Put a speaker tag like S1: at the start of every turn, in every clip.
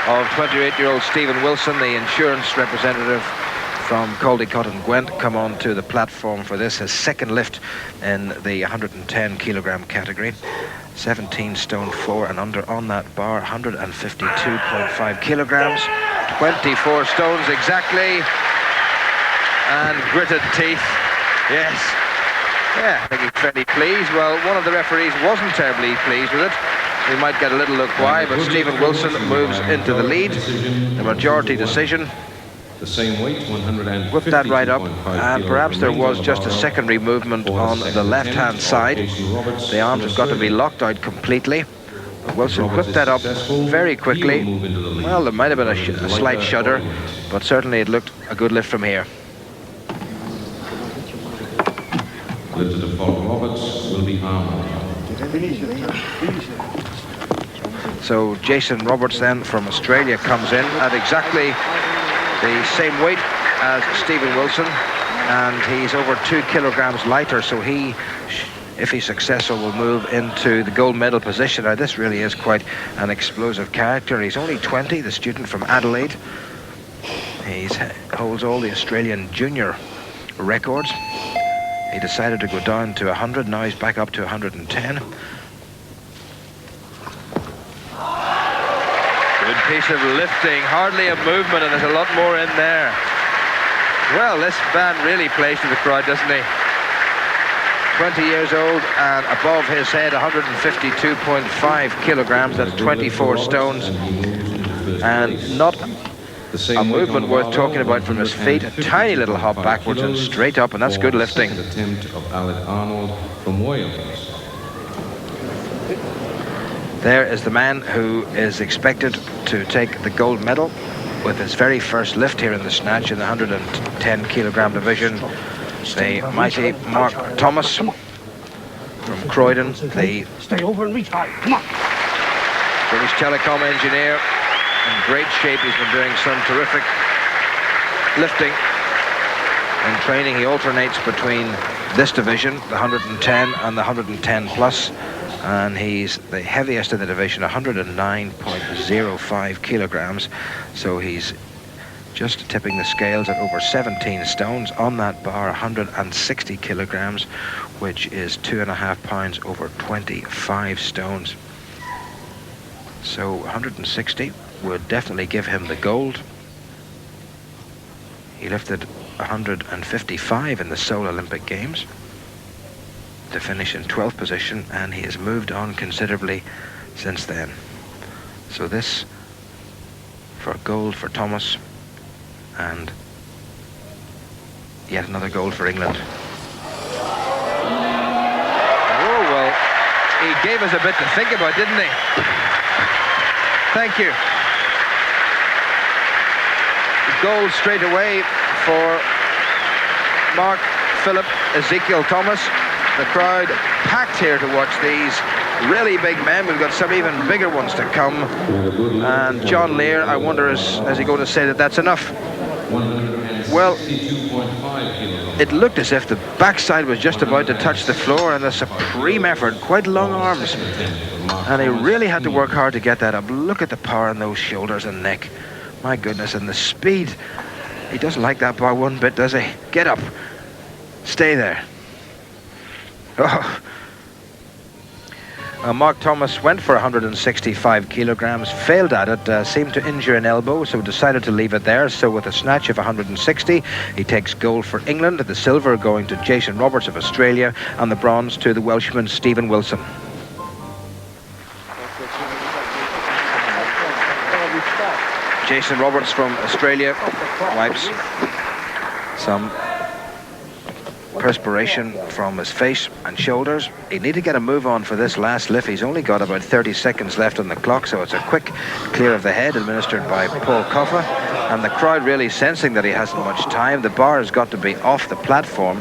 S1: of 28-year-old Stephen Wilson, the insurance representative from Caldecott and Gwent, come on to the platform for this, his second lift in the 110 kilogram category. 17 stone 4 and under on that bar, 152.5 kilograms, 24 stones exactly, and gritted teeth. Yes. Yeah, I think he's fairly pleased. Well, one of the referees wasn't terribly pleased with it. We might get a little look why, but Stephen Wilson moves into the lead. The majority decision.
S2: The same weight, 150.
S1: Whipped that right up, and perhaps there was just a secondary movement on the left-hand side. The arms have got to be locked out completely. Wilson whipped that up very quickly. Well, there might have been a slight shudder, but certainly it looked a good lift from here.
S2: Lifted to Roberts will be armed.
S1: So Jason Roberts then from Australia comes in at exactly the same weight as Stephen Wilson, and he's over 2 kilograms lighter, so he, if he's successful, will move into the gold medal position. Now this really is quite an explosive character. He's only 20, the student from Adelaide. He holds all the Australian junior records. He decided to go down to 100, now he's back up to 110. Good piece of lifting, hardly a movement, and there's a lot more in there. Well, this man really plays to the crowd, doesn't he? 20 years old and above his head, 152.5 kilograms, that's 24 stones. And not a movement worth talking about from his feet. A tiny little hop backwards and straight up, and that's good lifting.
S2: Attempt of Alec Arnold from Wales.
S1: There is the man who is expected to take the gold medal with his very first lift here in the snatch in the 110 kilogram division. The mighty Mark Thomas from Croydon, the British Telecom engineer. In great shape. He's been doing some terrific lifting. In training, he alternates between this division, the 110 and the 110 plus, and he's the heaviest in the division, 109.05 kilograms. So he's just tipping the scales at over 17 stones on that bar, 160 kilograms, which is 2.5 pounds over 25 stones. So 160 would definitely give him the gold. He lifted 155 in the Seoul Olympic Games to finish in 12th position, and he has moved on considerably since then. So this for gold for Thomas, and yet another gold for England. Oh, well, he gave us a bit to think about, didn't he? Thank you. Gold straight away for Mark, Philip, Ezekiel Thomas. The crowd packed here to watch these really big men. We've got some even bigger ones to come. And John Lear, I wonder, is he going to say that that's enough? Well, it looked as if the backside was just about to touch the floor, and a supreme effort, quite long arms. And he really had to work hard to get that up. Look at the power in those shoulders and neck. My goodness, and the speed. He doesn't like that bar one bit, does he? Get up. Stay there. Oh. Mark Thomas went for 165 kilograms, failed at it, seemed to injure an elbow, so decided to leave it there. So with a snatch of 160, he takes gold for England, the silver going to Jason Roberts of Australia, and the bronze to the Welshman Stephen Wilson. Jason Roberts from Australia wipes some perspiration from his face and shoulders. He need to get a move on for this last lift. He's only got about 30 seconds left on the clock, so it's a quick clear of the head administered by Paul Coffa, and the crowd really sensing that he hasn't much time. The bar has got to be off the platform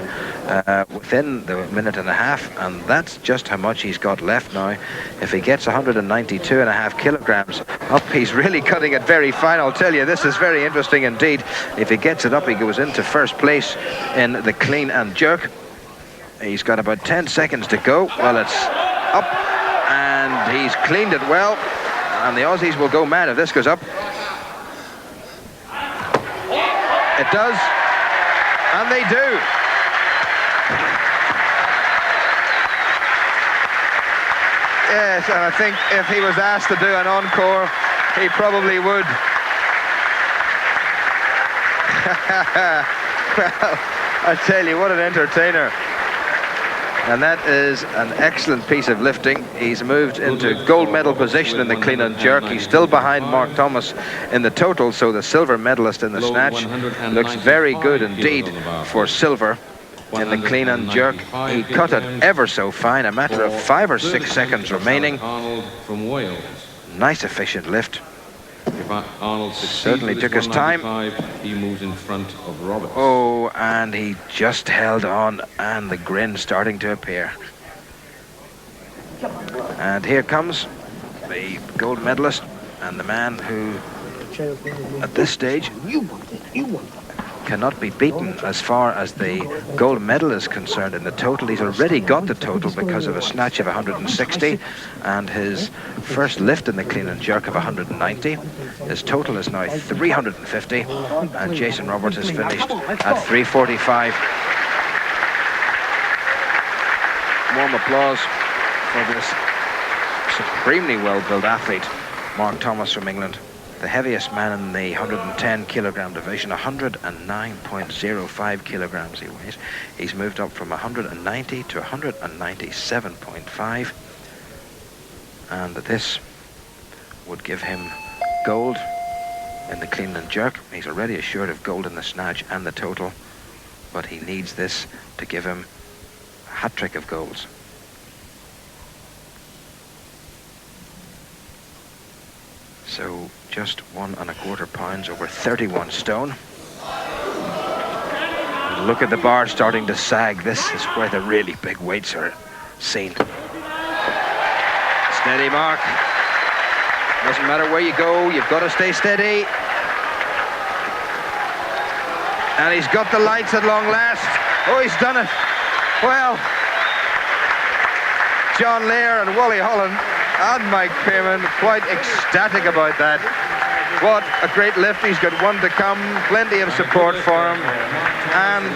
S1: within the minute and a half, and that's just how much he's got left now. If he gets 192.5 kilograms up, he's really cutting it very fine. I'll tell you, this is very interesting indeed. If he gets it up, he goes into first place in the clean and jerk. He's got about 10 seconds to go. Well, it's up, and he's cleaned it well, and the Aussies will go mad if this goes up. It does, and they do. Yes, and I think if he was asked to do an encore, he probably would. Well, I tell you, what an entertainer. And that is an excellent piece of lifting. He's moved into gold medal position in the clean and jerk. He's still behind Mark Thomas in the total, so the silver medalist in the snatch looks very good indeed for silver in the clean and jerk. He cut it ever so fine, a matter of 5 or 6 seconds remaining. Nice efficient lift. Certainly took his time.
S2: He moves in front of Robertson.
S1: Oh, and he just held on, and the grin starting to appear. And here comes the gold medalist and the man who, at this stage, cannot be beaten as far as the gold medal is concerned in the total. He's already got the total because of a snatch of 160 and his first lift in the clean and jerk of 190. His total is now 350, and Jason Roberts is finished at 345. Warm applause for this supremely well-built athlete, Mark Thomas from England. The heaviest man in the 110 kilogram division, 109.05 kilograms he weighs. He's moved up from 190 to 197.5, and this would give him gold in the clean and jerk. He's already assured of gold in the snatch and the total, but he needs this to give him a hat-trick of golds. So just 1 1/4 pounds over 31 stone. And look at the bar starting to sag. This is where the really big weights are seen. Steady, Mark. Doesn't matter where you go, you've got to stay steady. And he's got the lights at long last. Oh, he's done it. Well, John Lear and Wally Holland and Mike Payman quite ecstatic about that. What a great lift. He's got one to come, plenty of support for him, and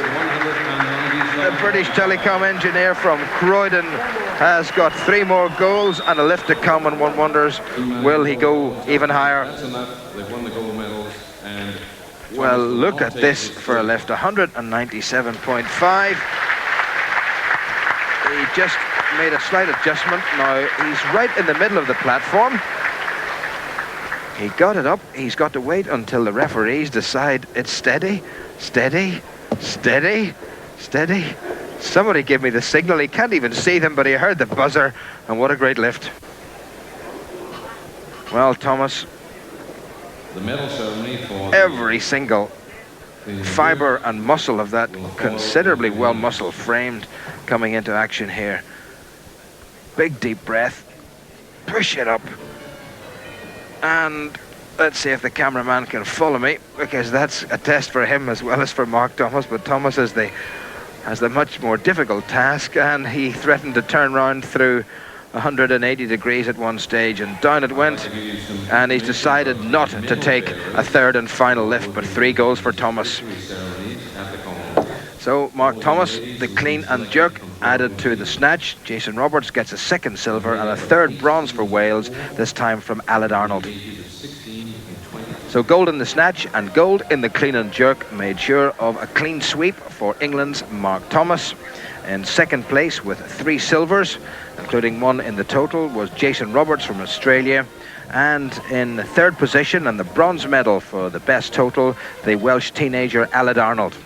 S1: the British telecom engineer from Croydon has got 3 more goals and a lift to come, and one wonders, will he go even higher?
S2: They've won the gold medals, and
S1: well, look at this for a lift, 197.5. He just made a slight adjustment. Now he's right in the middle of the platform. He got it up. He's got to wait until the referees decide it's steady, steady, steady, steady. Somebody give me the signal. He can't even see them, but he heard the buzzer, and what a great lift. Well, Thomas,
S2: the medal ceremony for
S1: every single fiber and muscle of that considerably well muscle framed coming into action here. Big deep breath, push it up, and let's see if the cameraman can follow me, because that's a test for him as well as for Mark Thomas, but Thomas has the much more difficult task, and he threatened to turn round through 180 degrees at one stage, and down it went, and he's decided not to take a third and final lift, but 3 goals for Thomas. So Mark Thomas, the clean and jerk added to the snatch. Jason Roberts gets a 2nd silver and a 3rd bronze for Wales, this time from Aled Arnold. So gold in the snatch and gold in the clean and jerk made sure of a clean sweep for England's Mark Thomas. In 2nd place with 3 silvers, including 1 in the total, was Jason Roberts from Australia. And in 3rd position and the bronze medal for the best total, the Welsh teenager Aled Arnold.